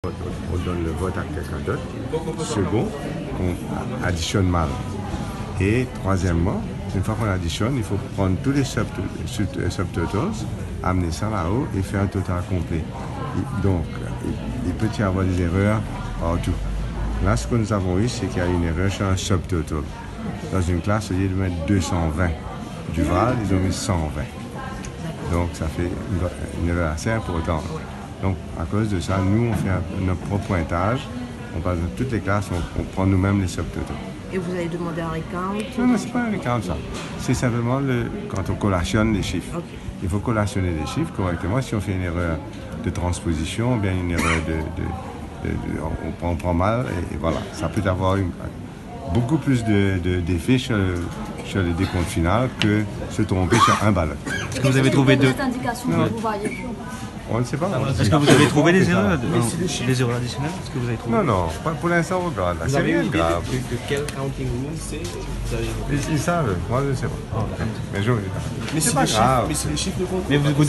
On donne le vote à quelqu'un d'autre. Second, on additionne mal. Et troisièmement, une fois qu'on additionne, il faut prendre tous les subtotals, amener ça là-haut et faire un total complet. Donc, il peut y avoir des erreurs partout. Là, ce que nous avons eu, c'est qu'il y a une erreur sur un subtotal. Dans une classe, au lieu de mettre 220 du Val, ils ont mis 120. Donc, ça fait une erreur assez importante. Donc, à cause de ça, nous, on fait notre propre pointage. On passe dans toutes les classes, on prend nous-mêmes les subtotals. Et vous allez demander un recount? Non, c'est pas un recount, ça. C'est simplement quand on collationne les chiffres. Okay. Il faut collationner les chiffres correctement. Si on fait une erreur de transposition, bien une erreur on prend mal, et voilà. Ça peut avoir beaucoup plus d'effet sur le décompte final que se tromper sur un ballot. Est-ce que vous avez trouvé deux? Cette indication que vous voyez. On ne sait pas. Est-ce que vous avez trouvé des erreurs additionnelles? Est-ce que vous avez trouvé? Non, pas pour l'instant, on regarde. C'est rien de grave. De quel counting rule c'est? Ils savent, moi je ne sais pas. Mais c'est pas grave. Mais si les chiffres ne comptent Mais vous